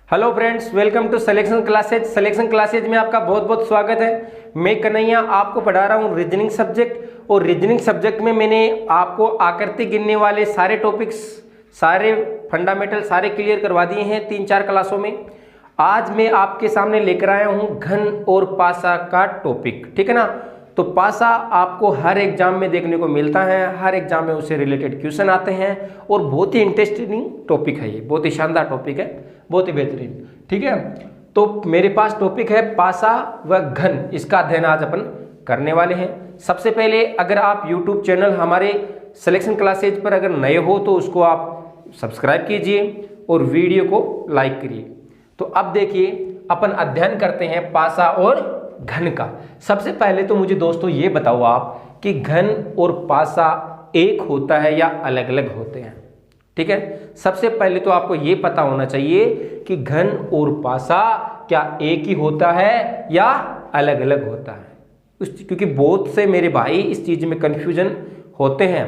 Hello friends, welcome to selection classes. Selection classes में आपका बहुत बहुत स्वागत है। मैं कन्हैया आपको पढ़ा रहा हूँ रीजनिंग सब्जेक्ट, और रीजनिंग सब्जेक्ट में मैंने आपको आकृति गिनने वाले सारे टॉपिक्स, सारे फंडामेंटल सारे क्लियर करवा दिए हैं 3-4 क्लासों में। आज मैं आपके सामने लेकर आया हूँ घन और पासा का टॉपिक, ठीक है ना। तो पासा आपको हर एग्जाम में देखने को मिलता है, हर एग्जाम में उससे रिलेटेड क्वेश्चन आते हैं और बहुत ही इंटरेस्टिंग टॉपिक है, ये बहुत ही शानदार टॉपिक है, बहुत ही बेहतरीन, ठीक है। तो मेरे पास टॉपिक है पासा व घन, इसका अध्ययन आज अपन करने वाले हैं। सबसे पहले अगर आप यूट्यूब चैनल हमारे सिलेक्शन क्लासेज पर अगर नए हो तो उसको आप सब्सक्राइब कीजिए और वीडियो को लाइक करिए। तो अब देखिए अपन अध्ययन करते हैं पासा और घन का। सबसे पहले तो मुझे दोस्तों ये बताओ आप कि घन और पासा एक होता है या अलग अलग होते हैं, ठीक है। सबसे पहले तो आपको ये पता होना चाहिए कि घन और पासा क्या एक ही होता है या अलग अलग होता है। क्योंकि बहुत से मेरे भाई इस चीज में कंफ्यूजन होते हैं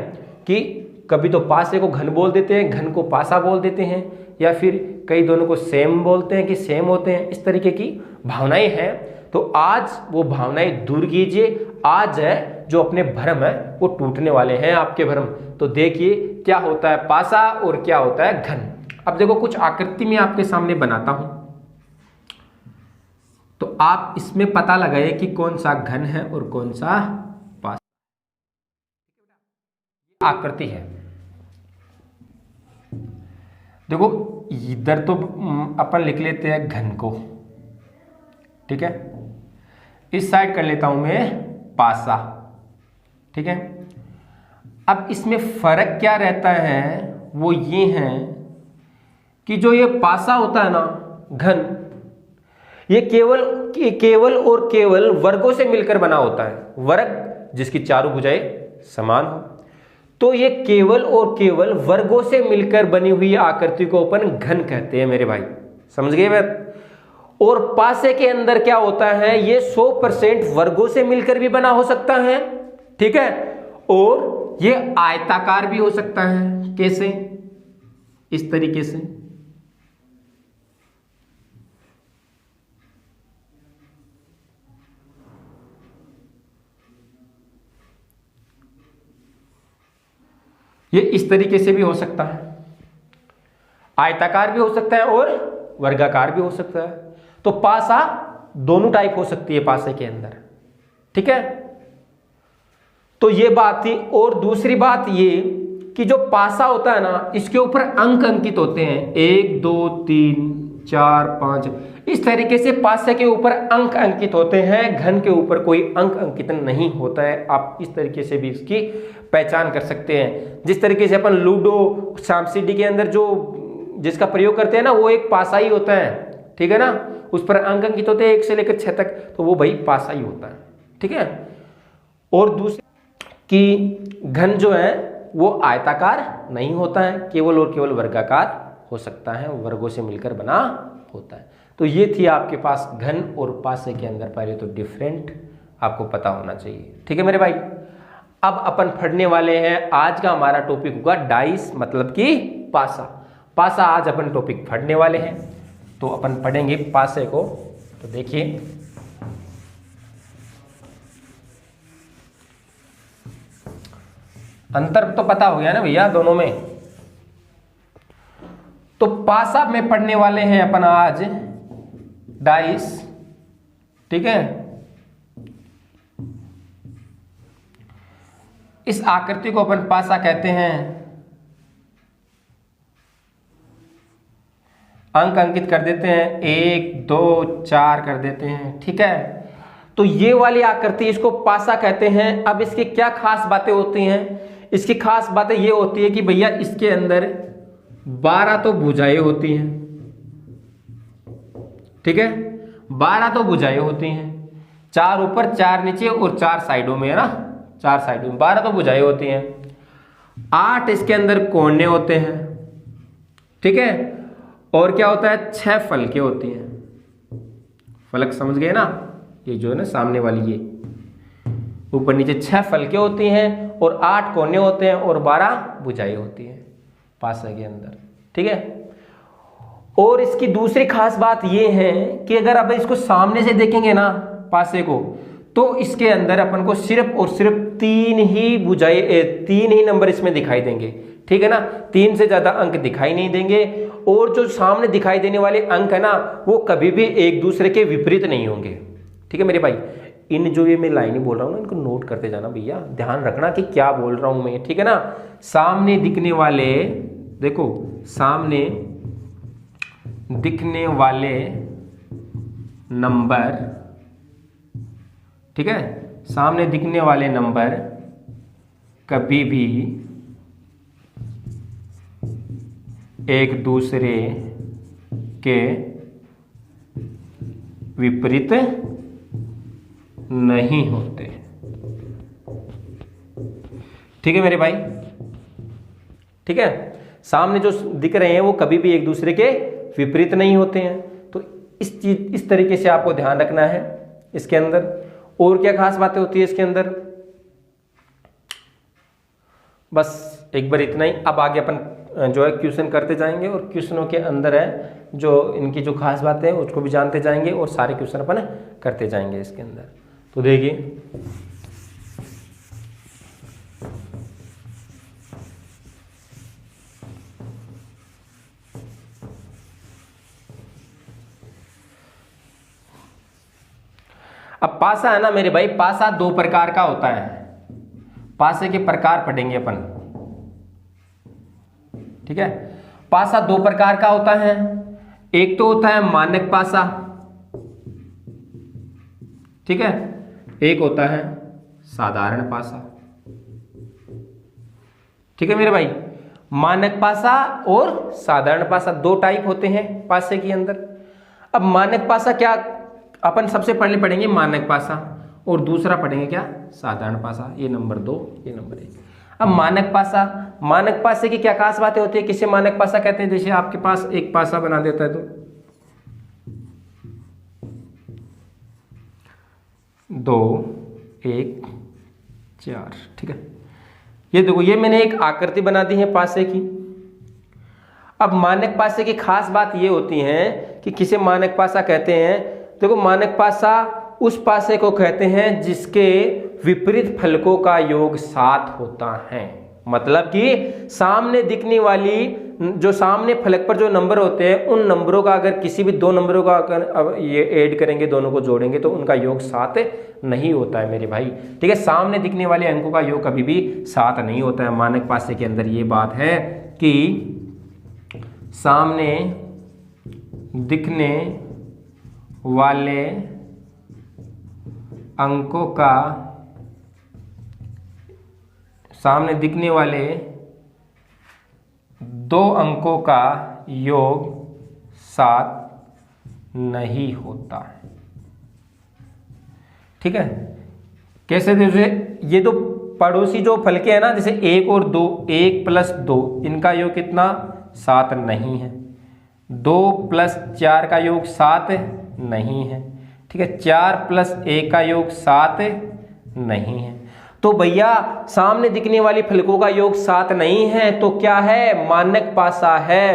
कि कभी तो पासे को घन बोल देते हैं, घन को पासा बोल देते हैं, या फिर कई दोनों को सेम बोलते हैं कि सेम होते हैं। इस तरीके की भावनाएं हैं। तो आज वो भावनाएं दूर कीजिए। आज है जो अपने भ्रम है वो टूटने वाले हैं, आपके भ्रम। तो देखिए क्या होता है पासा और क्या होता है घन। अब देखो कुछ आकृति में आपके सामने बनाता हूं, तो आप इसमें पता लगाइए कि कौन सा घन है और कौन सा पासा। आकृति है, देखो इधर तो अपन लिख लेते हैं घन को, ठीक है। इस साइड कर लेता हूं मैं पासा, ठीक है। अब इसमें फर्क क्या रहता है वो ये है कि जो ये पासा होता है ना घन, ये केवल और केवल वर्गों से मिलकर बना होता है। वर्ग जिसकी चारों भुजाएं समान हो, तो ये केवल और केवल वर्गों से मिलकर बनी हुई आकृति को अपन घन कहते हैं मेरे भाई, समझ गए बात। और पासे के अंदर क्या होता है, ये 100% वर्गों से मिलकर भी बना हो सकता है, ठीक है। और ये आयताकार भी हो सकता है। कैसे? इस तरीके से, ये इस तरीके से भी हो सकता है, आयताकार भी हो सकता है और वर्गाकार भी हो सकता है। तो पासा दोनों टाइप हो सकती है पासे के अंदर, ठीक है। तो ये बात थी। और दूसरी बात ये कि जो पासा होता है ना, इसके ऊपर अंक अंकित होते हैं, 1 2 3 4 5, इस तरीके से पासे के ऊपर अंक अंकित होते हैं। घन के ऊपर कोई अंक अंकित नहीं होता है। आप इस तरीके से भी इसकी पहचान कर सकते हैं। जिस तरीके से अपन लूडो सांप सीढ़ी के अंदर जो जिसका प्रयोग करते हैं ना, वो एक पासा ही होता है, ठीक है ना। उस पर अंक अंकित होते हैं 1 से लेकर 6 तक, तो वो भाई पासा ही होता है, ठीक है। और दूसरी कि घन जो है वो आयताकार नहीं होता है, केवल और केवल वर्गाकार हो सकता है, वर्गों से मिलकर बना होता है। तो ये थी आपके पास घन और पासे के अंदर पहले तो डिफरेंट आपको पता होना चाहिए, ठीक है मेरे भाई। अब अपन पढ़ने वाले हैं, आज का हमारा टॉपिक होगा डाइस, मतलब कि पासा। पासा आज अपन टॉपिक पढ़ने वाले हैं, तो अपन पढ़ेंगे पासे को। तो देखिए अंतर तो पता हो गया ना भैया दोनों में। तो पासा में पढ़ने वाले हैं अपन आज डाइस, ठीक है। इस आकृति को अपन पासा कहते हैं। अंक अंकित कर देते हैं, 1 2 4 कर देते हैं, ठीक है। तो ये वाली आकृति इसको पासा कहते हैं। अब इसकी क्या खास बातें होती हैं? इसकी खास बातें ये होती है कि भैया इसके अंदर 12 तो भुजाएं होती हैं, ठीक है। 12 तो भुजाएं होती हैं, 4 ऊपर 4 नीचे और 4 साइडों में, है ना। 4 साइडों में 12 तो भुजाएं होती हैं। 8 इसके अंदर कोने होते हैं, ठीक है। और क्या होता है, 6 फलकें होती हैं। फलक समझ गए ना, ये जो है ना सामने वाली, ये ऊपर नीचे 6 फलकें होती हैं और 8 कोने होते हैं और 12 भुजाएं होती हैं पासे के अंदर, ठीक है। और इसकी दूसरी खास बात ये है कि अगर आप इसको सामने से देखेंगे ना पासे को, तो इसके अंदर अपन को सिर्फ और सिर्फ तीन ही नंबर इसमें दिखाई देंगे, ठीक है ना। तीन से ज्यादा अंक दिखाई नहीं देंगे, और जो सामने दिखाई देने वाले अंक है ना वो कभी भी एक दूसरे के विपरीत नहीं होंगे, ठीक है मेरे भाई। इन जो ये मैं लाइनें बोल रहा हूँ ना, इनको नोट करते जाना भैया, ध्यान रखना कि क्या बोल रहा हूं मैं, ठीक है ना। सामने दिखने वाले, देखो सामने दिखने वाले नंबर, ठीक है, सामने दिखने वाले नंबर कभी भी एक दूसरे के विपरीत नहीं होते, ठीक है मेरे भाई, ठीक है। सामने जो दिख रहे हैं वो कभी भी एक दूसरे के विपरीत नहीं होते हैं, तो इस तरीके से आपको ध्यान रखना है इसके अंदर। और क्या खास बातें होती है इसके अंदर, बस एक बार इतना ही। अब आगे अपन जो है क्वेश्चन करते जाएंगे, और क्वेश्चनों के अंदर है जो इनकी जो खास बातें हैं उसको भी जानते जाएंगे, और सारे क्वेश्चन अपन करते जाएंगे इसके अंदर। तो देखिए अब पासा है ना मेरे भाई, पासा दो प्रकार का होता है। पासे के प्रकार पढ़ेंगे अपन, ठीक है। पासा दो प्रकार का होता है, एक तो होता है मानक पासा, ठीक है, एक होता है साधारण पासा, ठीक है मेरे भाई। मानक पासा और साधारण पासा दो टाइप होते हैं पासे के अंदर। अब मानक पासा क्या, अपन सबसे पहले पढ़ेंगे मानक पासा, और दूसरा पढ़ेंगे क्या, साधारण पासा। ये नंबर 2, ये नंबर 1। अब मानक पासा, मानक पासे की क्या खास बातें होती है, किसे मानक पासा कहते हैं। जैसे आपके पास एक पासा बना देता है तो 2 1 4, ठीक है। ये देखो, ये मैंने एक आकृति बना दी है पासे की। अब मानक पासे की खास बात ये होती है कि किसे मानक पासा कहते हैं। देखो, मानक पासा उस पासे को कहते हैं जिसके विपरीत फलकों का योग 7 होता है। मतलब कि सामने दिखने वाली, जो सामने फलक पर जो नंबर होते हैं, उन नंबरों का अगर किसी भी दो नंबरों का अगर अब ये ऐड करेंगे, दोनों को जोड़ेंगे तो उनका योग 7 नहीं होता है मेरे भाई, ठीक है। सामने दिखने वाले अंकों का योग कभी भी 7 नहीं होता है। मानक पासे के अंदर ये बात है कि सामने दिखने वाले अंकों का, सामने दिखने वाले दो अंकों का योग 7 नहीं होता है, ठीक है। कैसे, जैसे ये तो पड़ोसी जो फलके हैं ना, जैसे 1 और 2, 1 + 2, इनका योग कितना, 7 नहीं है। 2 + 4 का योग 7 नहीं है, ठीक है। 4 + 1 का योग 7 नहीं है। तो भैया सामने दिखने वाली फलकों का योग 7 नहीं है तो क्या है, मानक पासा है।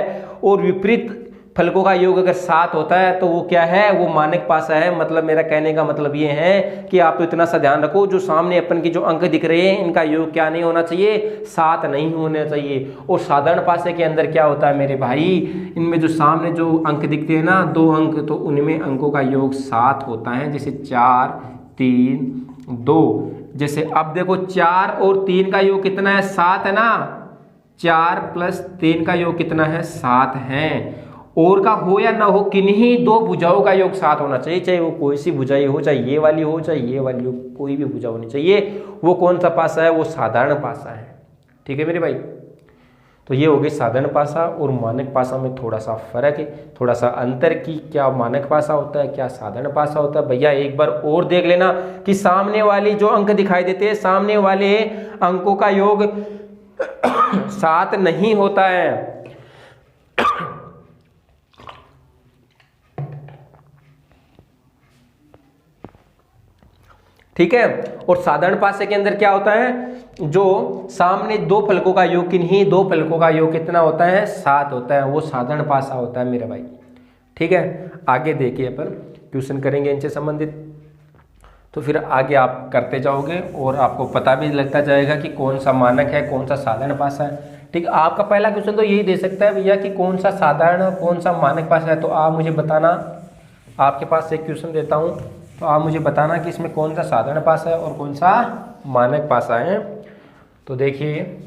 और विपरीत फलकों का योग अगर 7 होता है तो वो क्या है, वो मानक पासा है। मतलब मेरा कहने का मतलब ये है कि आप तो इतना सा ध्यान रखो, जो सामने अपन की जो अंक दिख रहे हैं इनका योग क्या नहीं होना चाहिए, 7 नहीं होना चाहिए। और साधारण पासे के अंदर क्या होता है मेरे भाई, इनमें जो सामने जो अंक दिखते हैं ना, 2 अंक, तो उनमें अंकों का योग 7 होता है। जैसे 4 3 2, जैसे अब देखो 4 और 3 का योग कितना है, 7 है ना। 4 + 3 का योग कितना है, 7 है। और का हो या ना हो, किन्हीं दो भुजाओं का योग 7 होना चाहिए, चाहे वो कोई सी भुजाई हो, चाहे ये वाली हो चाहे ये वाली हो, कोई भी भुजा होनी चाहिए। वो कौन सा पासा है, वो साधारण पासा है, ठीक है मेरे भाई। तो ये हो गई साधारण पासा और मानक पासा में थोड़ा सा फर्क है, थोड़ा सा अंतर की, क्या मानक पासा होता है, क्या साधारण पासा होता है। भैया एक बार और देख लेना कि सामने वाली जो अंक दिखाई देते हैं, सामने वाले अंकों का योग 7 नहीं होता है। ठीक है। और साधारण पासे के अंदर क्या होता है, जो सामने दो फलकों का योग, किन्हीं दो फलकों का योग कितना होता है, 7 होता है, वो साधारण पासा होता है मेरे भाई। ठीक है, आगे देखिए अपन क्वेश्चन करेंगे इनसे संबंधित, तो फिर आगे आप करते जाओगे और आपको पता भी लगता जाएगा कि कौन सा मानक है, कौन सा साधारण पासा है। ठीक, आपका पहला क्वेश्चन तो यही दे सकता है भैया कि कौन सा साधारण और कौन सा मानक पासा है, तो आप मुझे बताना, आपके पास एक क्वेश्चन देता हूँ, तो आप मुझे बताना कि इसमें कौन सा साधारण पासा है और कौन सा मानक पासा है। तो देखिए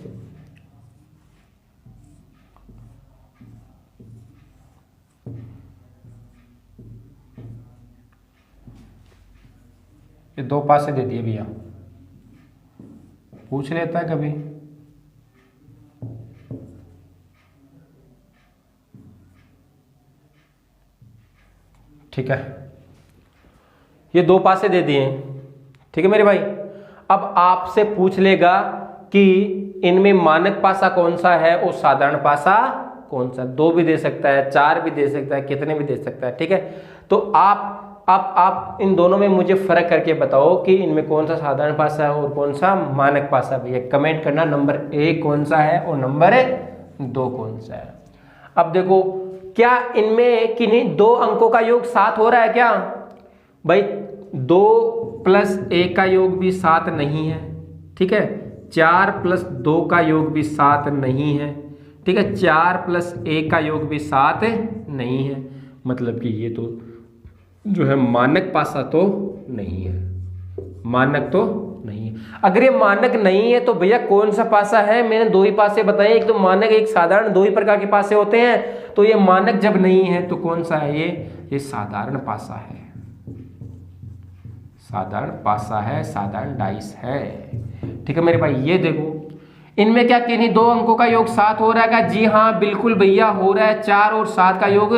ये 2 पासे दे दिए भैया, पूछ लेता है कभी। ठीक है, ये 2 पासे दे दिए। ठीक है मेरे भाई, अब आपसे पूछ लेगा कि इनमें मानक पासा कौन सा है और साधारण पासा कौन सा। 2 भी दे सकता है, 4 भी दे सकता है, कितने भी दे सकता है। ठीक है, तो आप इन दोनों में मुझे फर्क करके बताओ कि इनमें कौन सा साधारण पासा है और कौन सा मानक पासा। भैया कमेंट करना, नंबर 1 कौन सा है और नंबर 2 कौन सा है। अब देखो, क्या इनमें किन्हीं 2 अंकों का योग 7 हो रहा है क्या? भाई 2 + 1 का योग भी 7 नहीं है। ठीक है, 4 + 2 का योग भी 7 नहीं है। ठीक है, 4 + 1 का योग भी 7 नहीं है। मतलब कि ये तो जो है मानक पासा तो नहीं है, मानक तो नहीं है। अगर ये मानक नहीं है तो भैया कौन सा पासा है? मैंने 2 ही पासे बताए, एक तो मानक एक साधारण, 2 ही प्रकार के पासे होते हैं। तो ये मानक जब नहीं है तो कौन सा है? ये साधारण पासा है, साधारण पासा है, साधारण डाइस है। ठीक है मेरे भाई, ये देखो इनमें क्या किन्हीं 2 अंकों का योग 7 हो रहा है क्या? जी हाँ बिल्कुल भैया हो रहा है। 4 और 7 का योग,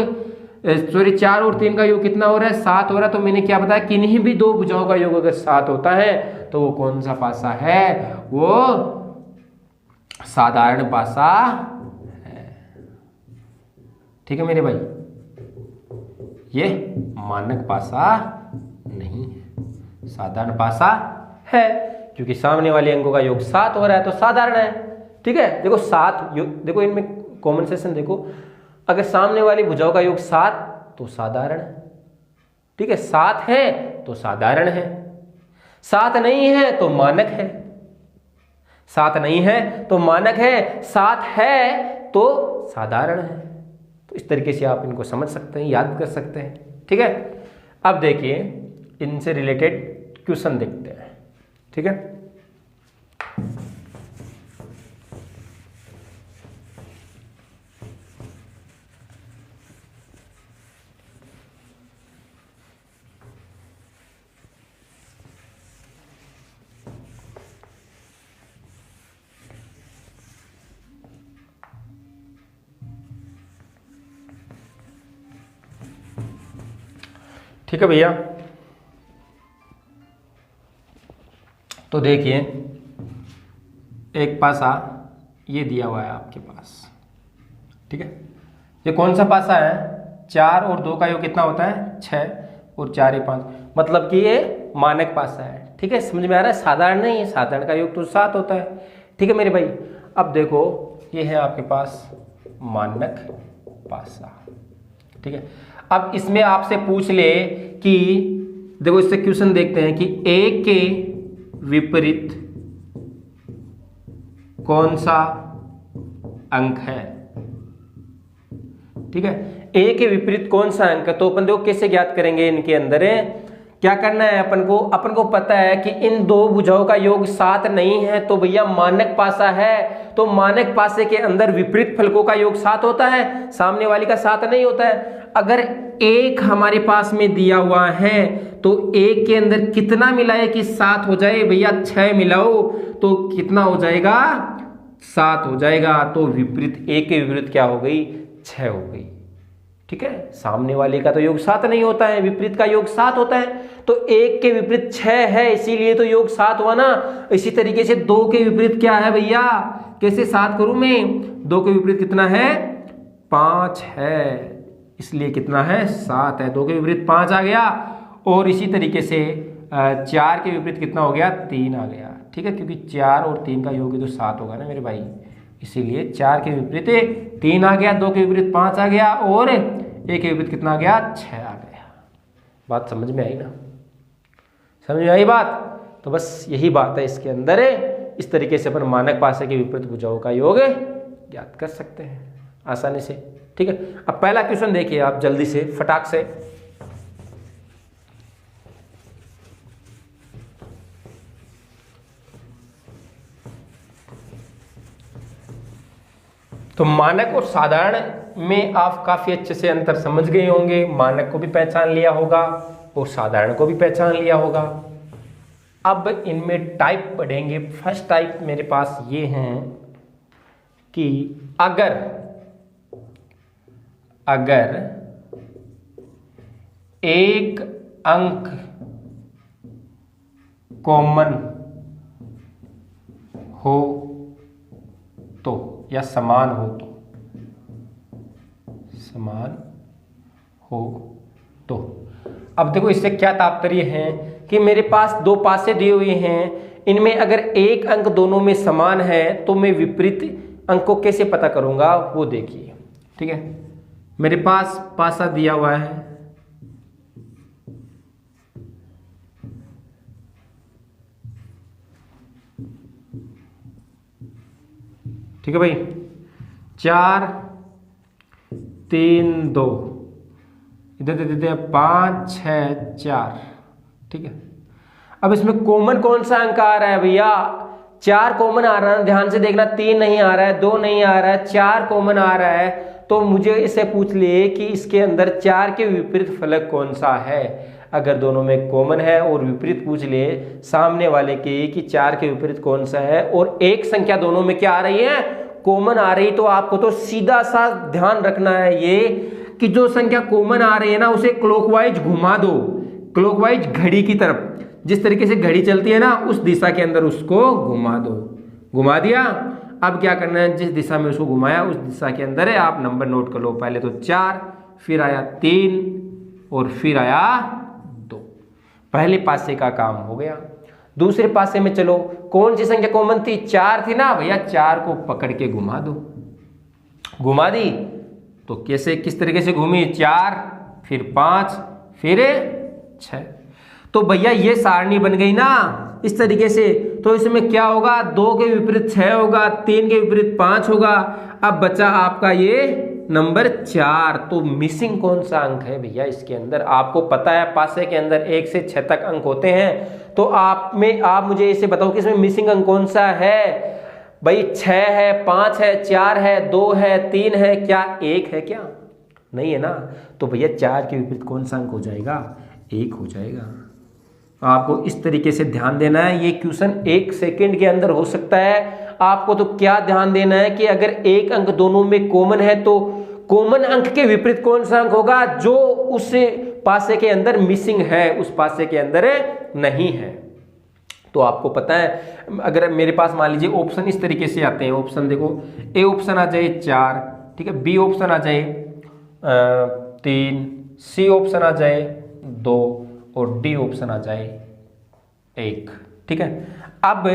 सॉरी 4 और 3 का योग कितना हो रहा है? 7 हो रहा है। तो मैंने क्या बताया, किन्हीं भी 2 भुजाओं का योग अगर 7 होता है तो वो कौन सा पासा है? वो साधारण पासा है। ठीक है मेरे भाई, ये मानक पासा नहीं है, साधारण पासा है, क्योंकि सामने वाले अंकों का योग 7 हो रहा है तो साधारण है। ठीक है, देखो 7 देखो इनमें कॉमन सेशन देखो, अगर सामने वाली भुजाओं का योग 7 तो साधारण है। ठीक है, 7 है तो साधारण है, 7 नहीं है तो मानक है, 7 नहीं है तो मानक है, 7 है तो साधारण है। तो इस तरीके से आप इनको समझ सकते हैं, याद कर सकते हैं। ठीक है, अब देखिए इनसे रिलेटेड क्वेश्चन देखते हैं। ठीक है, ठीक है भैया, तो देखिए एक पासा ये दिया हुआ है आपके पास। ठीक है, ये कौन सा पासा है? 4 और 2 का योग कितना होता है? 6 और 4 ये 5, मतलब कि ये मानक पासा है। ठीक है, समझ में आ रहा है? साधारण नहीं है, साधारण का योग तो 7 होता है। ठीक है मेरे भाई, अब देखो ये है आपके पास मानक पासा। ठीक है, अब इसमें आपसे पूछ ले कि देखो इससे क्वेश्चन देखते हैं कि A के विपरीत कौन सा अंक है? ठीक है, A के विपरीत कौन सा अंक है? तो अपन देखो कैसे ज्ञात करेंगे। इनके अंदर क्या करना है अपन को पता है कि इन 2 भुजाओं का योग 7 नहीं है, तो भैया मानक पासा है। तो मानक पासे के अंदर विपरीत फलकों का योग 7 होता है, सामने वाली का 7 नहीं होता है। अगर 1 हमारे पास में दिया हुआ है तो 1 के अंदर कितना मिलाए कि 7 हो जाए? भैया 6 मिलाओ तो कितना हो जाएगा? 7 हो जाएगा। तो विपरीत A के विपरीत क्या हो गई? 6 हो गई। ठीक है, सामने वाले का तो योग 7 नहीं होता है, विपरीत का योग 7 होता है। तो 1 के विपरीत 6 है, इसीलिए तो योग 7 हुआ ना। इसी तरीके से 2 के विपरीत क्या है भैया? कैसे 7 करूं मैं? 2 के विपरीत कितना है? 5 है, इसलिए कितना है? 7 है। 2 के विपरीत 5 आ गया। और इसी तरीके से 4 के विपरीत कितना हो गया, 3 आ गया। ठीक है, क्योंकि 4 और 3 का योग ही तो 7 होगा ना मेरे भाई, इसीलिए 4 के विपरीत 3 आ गया, 2 के विपरीत 5 आ गया और 1 के विपरीत कितना आ गया, 6 आ गया। बात समझ में आई ना, समझ में आई बात? तो बस यही बात है इसके अंदर। इस तरीके से अपन मानक पासे के विपरीत भुजाओं का योग ज्ञात कर सकते हैं आसानी से। ठीक है, अब पहला क्वेश्चन देखिए आप जल्दी से फटाक से। तो मानक और साधारण में आप काफी अच्छे से अंतर समझ गए होंगे, मानक को भी पहचान लिया होगा और साधारण को भी पहचान लिया होगा। अब इनमें टाइप पढ़ेंगे। फर्स्ट टाइप मेरे पास ये हैं कि अगर एक अंक कॉमन हो तो या समान हो तो अब देखो इससे क्या तात्पर्य है कि मेरे पास दो पासे दिए हुए हैं, इनमें अगर एक अंक दोनों में समान है तो मैं विपरीत अंक को कैसे पता करूंगा वो देखिए। ठीक है, मेरे पास पासा दिया हुआ है, ठीक है भाई, 4 3 2, इधर दे देते हैं 5 6 4। ठीक है, अब इसमें कॉमन कौन सा अंक आ रहा है भैया, 4 कॉमन आ रहा है, ध्यान से देखना, 3 नहीं आ रहा है, 2 नहीं आ रहा है, 4 कॉमन आ रहा है। तो मुझे इसे पूछ लिए कि इसके अंदर 4 के विपरीत फलक कौन सा है। अगर दोनों में कॉमन है और विपरीत पूछ ले सामने वाले के कि 4 के विपरीत कौन सा है और एक संख्या दोनों में क्या आ रही है, कॉमन आ रही, तो आपको तो सीधा सा ध्यान रखना है ये कि जो संख्या कॉमन आ रही है ना उसे क्लॉकवाइज घुमा दो, क्लॉकवाइज घड़ी की तरफ, जिस तरीके से घड़ी चलती है ना उस दिशा के अंदर उसको घुमा दो। घुमा दिया, अब क्या करना है, जिस दिशा में उसको घुमाया उस दिशा के अंदर है आप नंबर नोट कर लो। पहले तो 4, फिर आया 3 और फिर आया 2। पहले पासे का काम हो गया। दूसरे पासे में चलो, कौन सी संख्या कॉमन थी, 4 थी ना भैया, 4 को पकड़ के घुमा दो। घुमा दी तो कैसे, किस तरीके से घूमी, 4 फिर 5 फिर 6। तो भैया ये सारणी बन गई ना इस तरीके से। तो इसमें क्या होगा, 2 के विपरीत 6 होगा, 3 के विपरीत 5 होगा। अब बचा आपका ये नंबर 4। तो मिसिंग कौन सा अंक है भैया इसके अंदर, आपको पता है पासे के अंदर 1 से 6 तक अंक होते हैं। तो आप मुझे इसे बताओ कि इसमें मिसिंग अंक कौन सा है भाई। 6 है, 5 है, 4 है, 2 है, 3 है, क्या 1 है, क्या नहीं है ना। तो भैया 4 के विपरीत कौन सा अंक हो जाएगा, 1 हो जाएगा। आपको इस तरीके से ध्यान देना है। ये क्वेश्चन 1 सेकंड के अंदर हो सकता है। आपको तो क्या ध्यान देना है कि अगर एक अंक दोनों में कॉमन है तो कॉमन अंक के विपरीत कौन सा अंक होगा जो उस पासे के अंदर मिसिंग है, उस पासे के अंदर नहीं है। तो आपको पता है, अगर मेरे पास मान लीजिए ऑप्शन इस तरीके से आते हैं, ऑप्शन देखो, ए ऑप्शन आ जाए 4, ठीक है, बी ऑप्शन आ जाए 3, सी ऑप्शन आ जाए 2 और डी ऑप्शन आ जाए 1। ठीक है, अब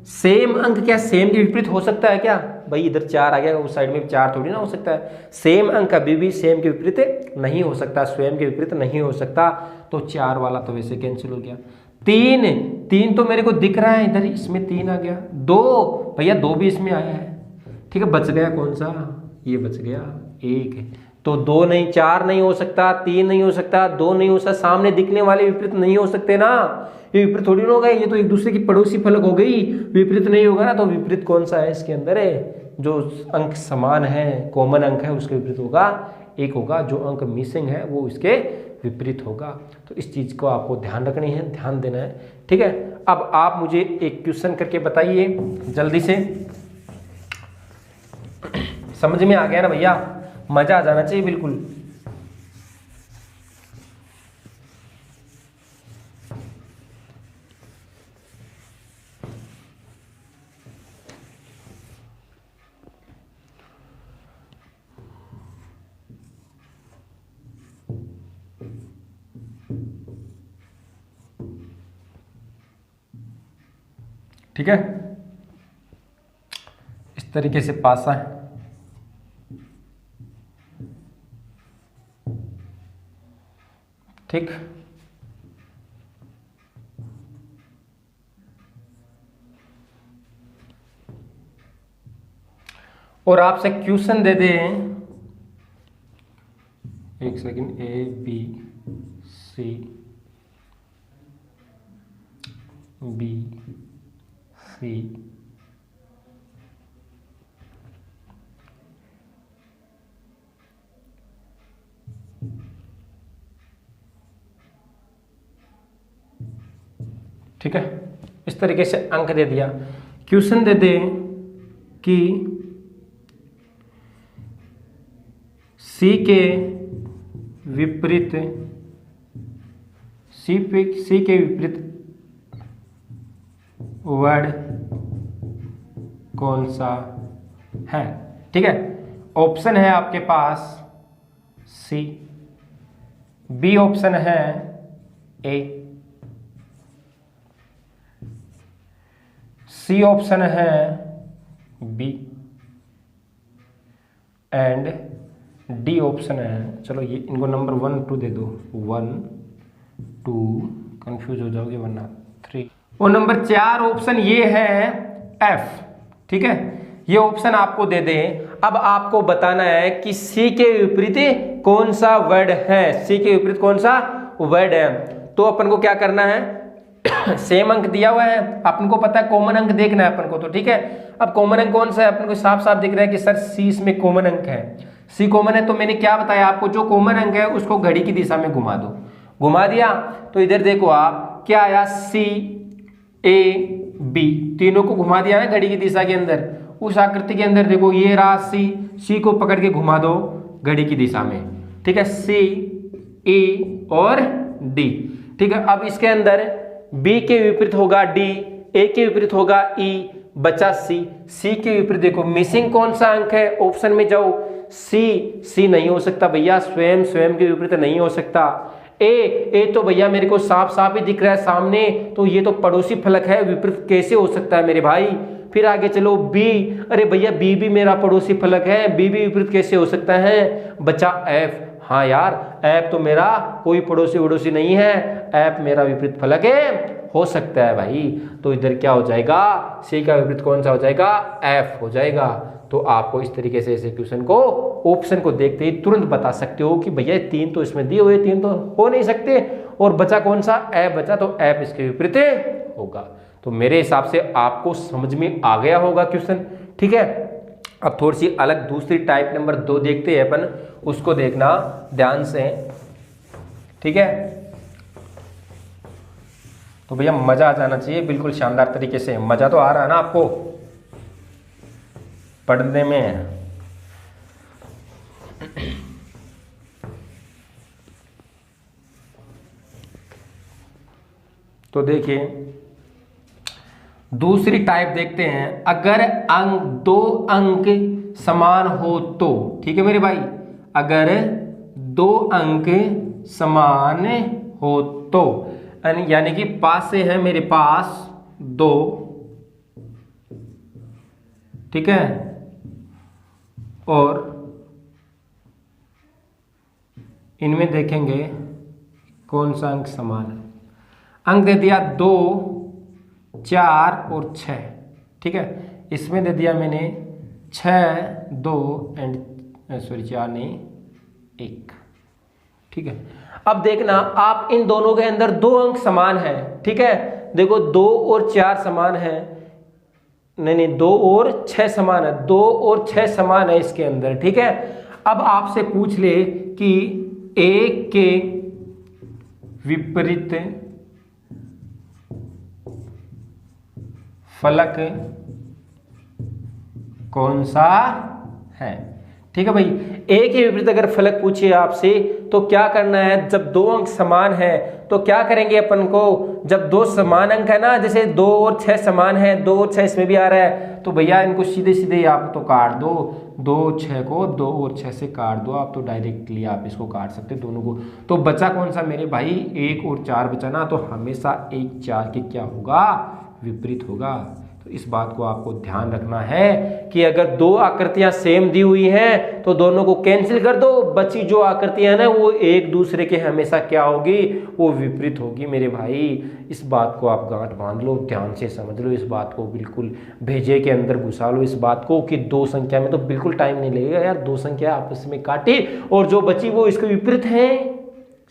सेम अंक क्या सेम के विपरीत हो सकता है क्या भाई, इधर 4 आ गया, उस साइड में 4 थोड़ी ना हो सकता है। सेम अंक कभी भी सेम के विपरीत नहीं हो सकता, स्वयं के विपरीत नहीं हो सकता। तो 4 वाला तो वैसे कैंसिल हो गया। 3 तो मेरे को दिख रहा है इधर, इसमें 3 आ गया। 2 भैया 2 भी इसमें आया है। ठीक है, बच गया कौन सा, ये बच गया 1। तो 2 नहीं, 4 नहीं हो सकता, 3 नहीं हो सकता, 2 नहीं हो सकता, सामने दिखने वाले विपरीत नहीं हो सकते ना, ये विपरीत थोड़ी ना हो गए, ये तो एक दूसरे की पड़ोसी फलक हो गई, विपरीत नहीं होगा ना। तो विपरीत कौन सा है इसके अंदर है, जो अंक समान है, कॉमन अंक है, उसके विपरीत होगा 1 होगा, जो अंक मिसिंग है वो इसके विपरीत होगा। तो इस चीज को आपको ध्यान रखनी है, ध्यान देना है। ठीक है, अब आप मुझे एक क्वेश्चन करके बताइए जल्दी से। समझ में आ गया ना भैया, मजा आ जाना चाहिए बिल्कुल। ठीक है, इस तरीके से पासा है। ठीक, और आपसे क्वेश्चन दे दें, एक second, A B C B C ठीक है, इस तरीके से अंक दे दिया। क्वेश्चन दे दें कि C के विपरीत C के विपरीत वर्ड कौन सा है। ठीक है, ऑप्शन है आपके पास C, बी ऑप्शन है A, सी ऑप्शन है बी एंड डी ऑप्शन है। चलो ये इनको नंबर 1 2 दे दो, 1 2, कंफ्यूज हो जाओगे वरना 3। और नंबर 4 ऑप्शन ये है एफ। ठीक है, ये ऑप्शन आपको दे दें। अब आपको बताना है कि सी के विपरीत कौन सा वर्ड है, सी के विपरीत कौन सा वर्ड है। तो अपन को क्या करना है, सेम अंक दिया हुआ है, अपन को पता है कॉमन अंक देखना है अपन को। तो ठीक है, अब कॉमन अंक कौन सा है, अपन को साफ साफ दिख रहा है कि सर सी इसमें कॉमन अंक है, सी कॉमन है। तो मैंने क्या बताया आपको, जो कॉमन अंक है उसको घड़ी की दिशा में घुमा दो, घुमा दिया तो इधर देखो आप क्या आया, सी ए बी, तीनों को घुमा दिया ना घड़ी की दिशा के अंदर। उस आकृति के अंदर देखो ये रहा सी को पकड़ के घुमा दो घड़ी की दिशा में। ठीक है, सी ए और डी। ठीक है, अब इसके अंदर बी के विपरीत होगा डी, ए के विपरीत होगा ई, बचा सी। सी के विपरीत देखो मिसिंग कौन सा अंक है, ऑप्शन में जाओ, सी नहीं हो सकता भैया, स्वयं के विपरीत नहीं हो सकता। ए तो भैया मेरे को साफ साफ ही दिख रहा है सामने, तो ये तो पड़ोसी फलक है, विपरीत कैसे हो सकता है मेरे भाई। फिर आगे चलो बी, अरे भैया बी भी मेरा पड़ोसी फलक है, बी भी विपरीत कैसे हो सकता है, बचा एफ। हाँ यार, ऐप तो मेरा कोई पड़ोसी नहीं है, ऐप मेरा विपरीत फलक है, हो सकता है भाई। तो इधर क्या हो जाएगा, सी का विपरीत कौन सा हो जाएगा, एफ हो जाएगा। तो आपको इस तरीके से ऐसे क्वेश्चन को ऑप्शन को देखते ही तुरंत बता सकते हो कि भैया 3 तो इसमें दिए हुए, 3 तो हो नहीं सकते, और बचा कौन सा, ऐप बचा, तो ऐप इसके विपरीत होगा। तो मेरे हिसाब से आपको समझ में आ गया होगा क्वेश्चन। ठीक है, अब थोड़ी सी अलग दूसरी टाइप नंबर 2 देखते हैं अपन, उसको देखना ध्यान से। ठीक है, तो भैया मजा आ जाना चाहिए बिल्कुल शानदार तरीके से। मजा तो आ रहा है ना आपको पढ़ने में। तो देखिए दूसरी टाइप देखते हैं, अगर अंक 2 अंक समान हो तो। ठीक है मेरे भाई, अगर 2 अंक समान हो तो, यानी कि पास से है मेरे पास 2, ठीक है, और इनमें देखेंगे कौन सा अंक समान है। अंक दे दिया 2 4 और 6। ठीक है, इसमें दे दिया मैंने 6 2 एंड 4 नहीं 1। ठीक है, अब देखना आप इन दोनों के अंदर 2 अंक समान है। ठीक है, देखो 2 और 4 समान है, नहीं 2 और 6 समान है, 2 और 6 समान है इसके अंदर। ठीक है, अब आपसे पूछ ले कि 1 के विपरीत फलक कौन सा है। ठीक है भाई, ए के विपरीत अगर फलक पूछे आपसे तो क्या करना है, जब 2 अंक समान है तो क्या करेंगे अपन को, जब 2 समान अंक है ना, जैसे 2 और 6 समान है, 2 और 6 इसमें भी आ रहा है, तो भैया इनको सीधे सीधे आप तो काट दो, 2 6 को 2 और 6 से काट दो आप, तो डायरेक्टली आप इसको काट सकते दोनों को। तो बचा कौन सा मेरे भाई, 1 और 4 बचा ना, तो हमेशा 1 4 के क्या होगा, विपरीत होगा। तो इस बात को आपको ध्यान रखना है कि अगर दो आकृतियां सेम दी हुई हैं तो दोनों को कैंसिल कर दो, बची जो आकृतियां ना वो एक दूसरे के हमेशा क्या होगी, वो विपरीत होगी मेरे भाई। इस बात को आप गांठ बांध लो, ध्यान से समझ लो, इस बात को बिल्कुल भेजे के अंदर घुसा लो इस बात को कि दो संख्या में तो बिल्कुल टाइम नहीं लगेगा यार, दो संख्या आपस में काटी और जो बची वो इसके विपरीत है।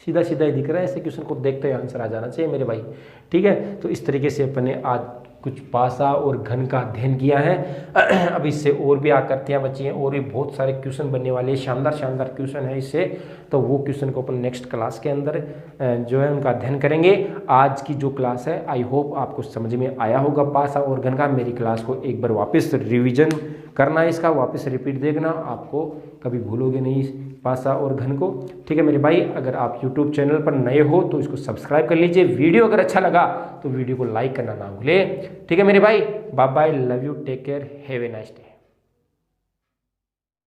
सीधा सीधा ही दिख रहा है, ऐसे क्वेश्चन को देखते हुए आंसर आ जाना चाहिए मेरे भाई। ठीक है, तो इस तरीके से अपने आज कुछ पासा और घन का अध्ययन किया है। अब इससे और भी आकृतियां बची हैं और भी बहुत सारे क्वेश्चन बनने वाले हैं, शानदार शानदार क्वेश्चन है इससे। तो वो क्वेश्चन को अपन नेक्स्ट क्लास के अंदर जो है उनका अध्ययन करेंगे। आज की जो क्लास है आई होप आपको समझ में आया होगा पासा और घन का। मेरी क्लास को एक बार वापस रिविजन करना है, इसका वापस रिपीट देखना, आपको कभी भूलोगे नहीं पासा और घन को। ठीक है मेरे भाई, अगर आप YouTube चैनल पर नए हो तो इसको सब्सक्राइब कर लीजिए। वीडियो अगर अच्छा लगा तो वीडियो को लाइक करना ना भूले। ठीक है मेरे भाई, bye bye, love you, take care, have a nice day.